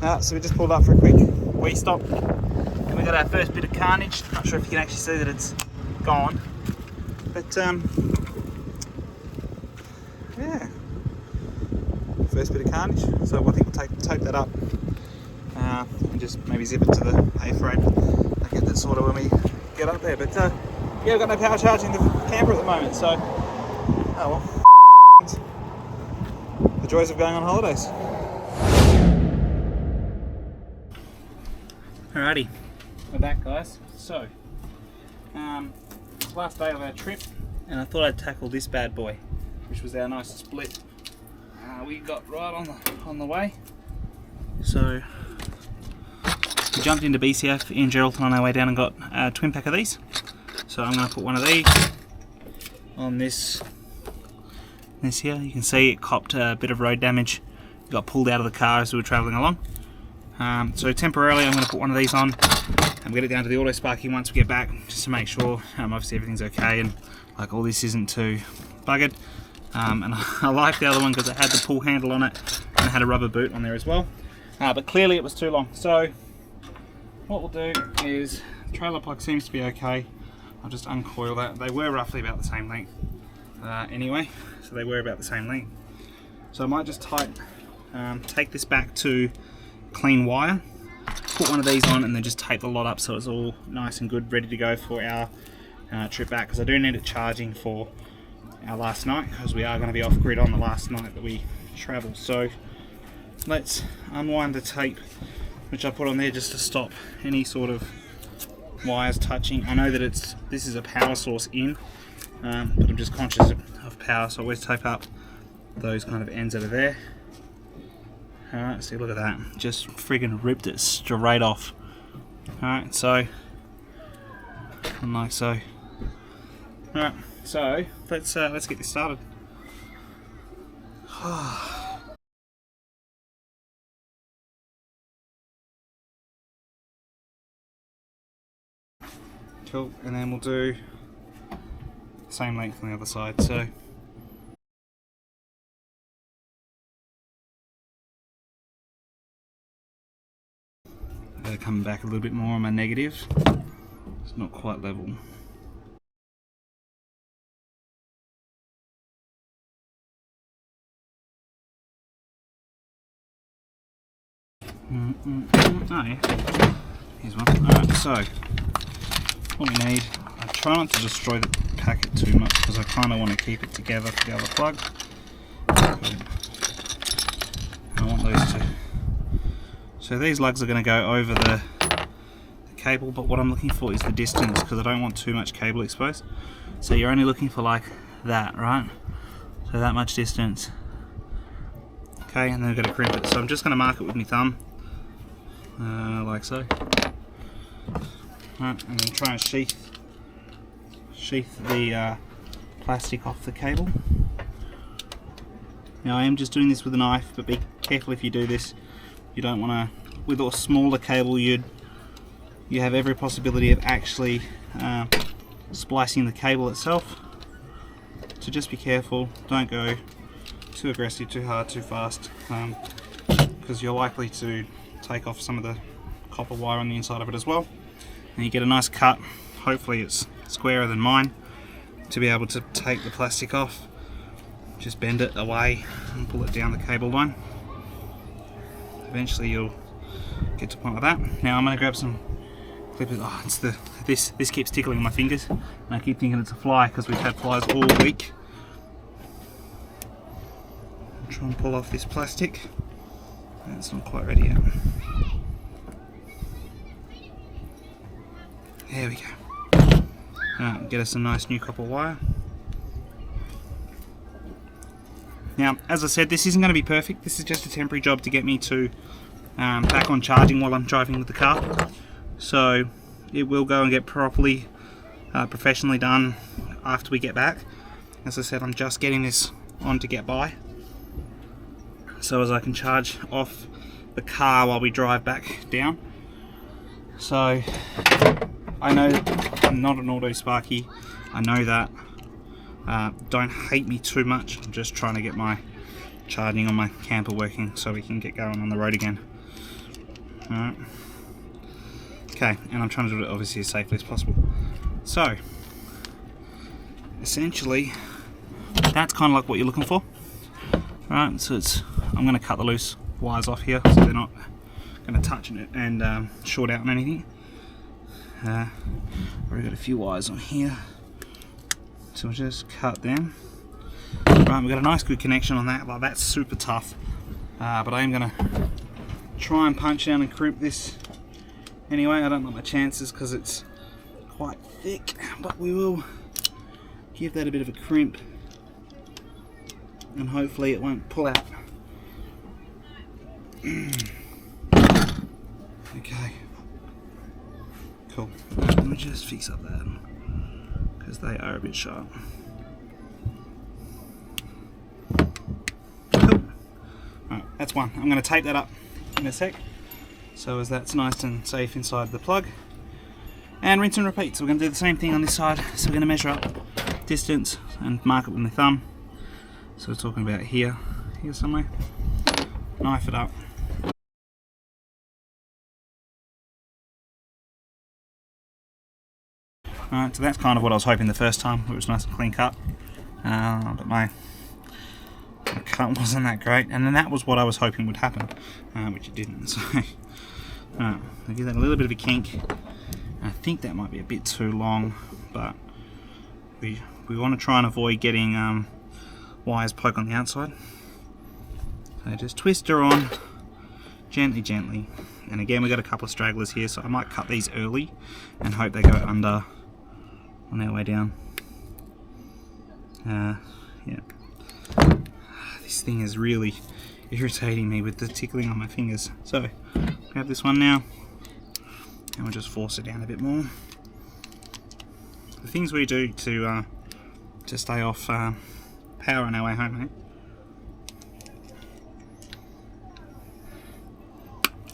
So we just pulled up for a quick wee stop, and we got our first bit of carnage. Not sure if you can actually see that it's gone, but yeah, first bit of carnage. So I think we'll tape that up and just maybe zip it to the A-frame. I get that sorted when we get up there. But yeah, we've got no power charging the camper at the moment, so oh well. The joys of going on holidays. Alrighty, we're back, guys. So, last day of our trip, and I thought I'd tackle this bad boy, which was our nice split. We got right on the way. So, we jumped into BCF in Geraldton on our way down and got a twin pack of these. So I'm going to put one of these on this here. You can see it copped a bit of road damage. It got pulled out of the car as we were travelling along. So temporarily I'm going to put one of these on and get it down to the auto sparky once we get back, just to make sure obviously everything's okay and like all this isn't too buggered. And I like the other one because it had the pull handle on it and it had a rubber boot on there as well. But clearly it was too long. So what we'll do is, the trailer plug seems to be okay. I'll just uncoil that. They were roughly about the same length anyway, so they were about the same length. So I might just take this back to clean wire, put one of these on, and then just tape the lot up so it's all nice and good, ready to go for our trip back, because I do need it charging for our last night, because we are going to be off grid on the last night that we travel. So let's unwind the tape which I put on there just to stop any sort of wires touching. I know that this is a power source in, but I'm just conscious of power, so I always tape up those kind of ends that are there. Alright, see, look at that. Just friggin' ripped it straight off. Alright, so, and like so. Alright, so, let's get this started. Cool, and then we'll do the same length on the other side, so. Coming back a little bit more on my negative. It's not quite level. Oh yeah, here's one. Alright, so what we need, I try not to destroy the packet too much because I kind of want to keep it together for the other plug. I want those two. So these lugs are going to go over the cable, but what I'm looking for is the distance, because I don't want too much cable exposed. So you're only looking for like that, right? So that much distance. Okay, and then I've got to crimp it. So I'm just going to mark it with my thumb, like so. Right, and then try and sheath the plastic off the cable. Now I am just doing this with a knife, but be careful if you do this. You don't want to, with a smaller cable, you have every possibility of actually splicing the cable itself. So just be careful, don't go too aggressive, too hard, too fast, because you're likely to take off some of the copper wire on the inside of it as well. And you get a nice cut, hopefully it's squarer than mine, to be able to take the plastic off. Just bend it away and pull it down the cable line. Eventually you'll get to a point like that. Now I'm going to grab some clippers. Oh, it's this keeps tickling my fingers, and I keep thinking it's a fly because we've had flies all week. I'll try and pull off this plastic. It's not quite ready yet. There we go. Get us some nice new copper wire. Now, as I said, this isn't going to be perfect. This is just a temporary job to get me to back on charging while I'm driving with the car. So it will go and get properly, professionally done after we get back. As I said, I'm just getting this on to get by, so as I can charge off the car while we drive back down. So I know I'm not an auto sparky. I know that. Don't hate me too much. I'm just trying to get my charging on my camper working so we can get going on the road again. Alright. Okay, and I'm trying to do it obviously as safely as possible. So, essentially, that's kind of like what you're looking for. Right, so I'm going to cut the loose wires off here so they're not going to touch it and short out on anything. Already got a few wires on here, so we'll just cut them. Right, we've got a nice good connection on that. Like, that's super tough, but I am going to try and punch down and crimp this anyway. I don't like my chances because it's quite thick, but we will give that a bit of a crimp and hopefully it won't pull out. Okay, cool. Let me just fix up that because they are a bit sharp. Cool. Alright, that's one. I'm going to tape that up in a sec so as that's nice and safe inside the plug. And rinse and repeat. So we're going to do the same thing on this side. So we're going to measure up distance and mark it with my thumb. So we're talking about here somewhere. Knife it up. Alright, so that's kind of what I was hoping the first time. It was nice and clean cut. But my cut wasn't that great. And then that was what I was hoping would happen, which it didn't. So I'll give that a little bit of a kink. I think that might be a bit too long, but we want to try and avoid getting wires poke on the outside. So just twist her on gently. And again, we've got a couple of stragglers here, so I might cut these early and hope they go under on their way down. Yeah. This thing is really irritating me with the tickling on my fingers. So grab this one now and we'll just force it down a bit more. The things we do to stay off power on our way home,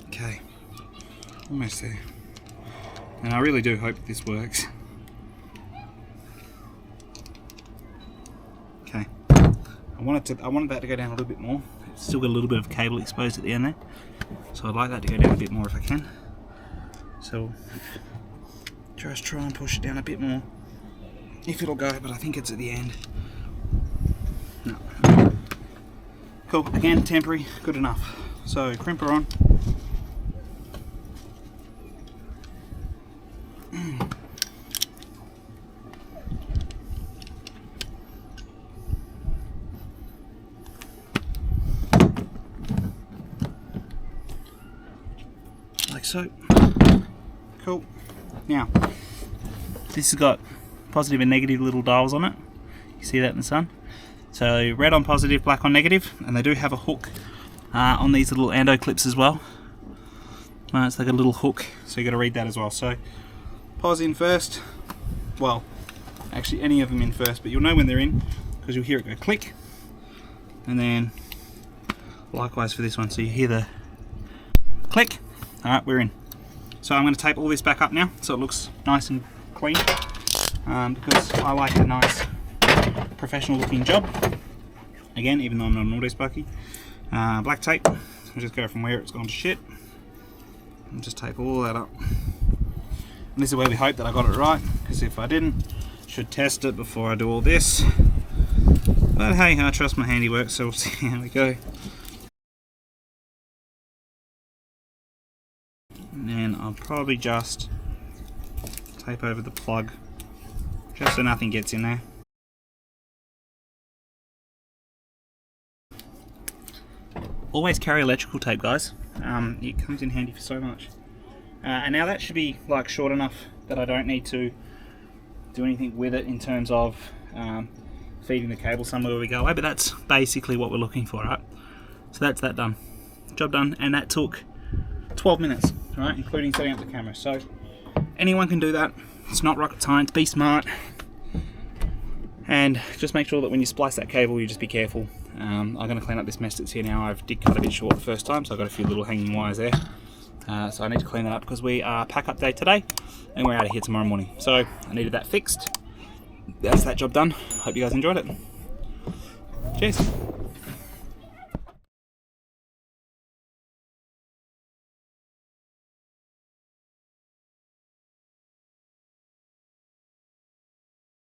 Okay, almost there. And I really do hope that this works. Okay, I wanted that to go down a little bit more. It's still got a little bit of cable exposed at the end there, so I'd like that to go down a bit more if I can. So just try and push it down a bit more, if it'll go, but I think it's at the end. No. Cool, again, temporary, good enough. So crimper on. Like so. Cool. Now, this has got positive and negative little dials on it. You see that in the sun? So red on positive, black on negative, and they do have a hook on these little ando clips as well. So they got a little hook, so you got to read that as well. So pause in first. Well, actually any of them in first, but you'll know when they're in because you'll hear it go click. And then likewise for this one, so you hear the click. All right, we're in. So I'm going to tape all this back up now so it looks nice and clean, because I like a nice professional looking job. Again, even though I'm not an auto sparky. Black tape, I'll just go from where it's gone to shit and just tape all that up. And this is where we hope that I got it right, because if I didn't, should test it before I do all this. But hey, I trust my handiwork, so we'll see how we go. And then I'll probably just tape over the plug just so nothing gets in there. Always carry electrical tape, guys. It comes in handy for so much. And now that should be like short enough that I don't need to do anything with it in terms of feeding the cable somewhere where we go away, but that's basically what we're looking for, right? So that's that done. Job done, and that took 12 minutes, right, including setting up the camera. So anyone can do that. It's not rocket science. Be smart, and just make sure that when you splice that cable, you just be careful. I'm going to clean up this mess that's here now. I did cut a bit short the first time, so I've got a few little hanging wires there. So I need to clean that up because we are pack up day today, and we're out of here tomorrow morning. So I needed that fixed. That's that job done. Hope you guys enjoyed it. Cheers.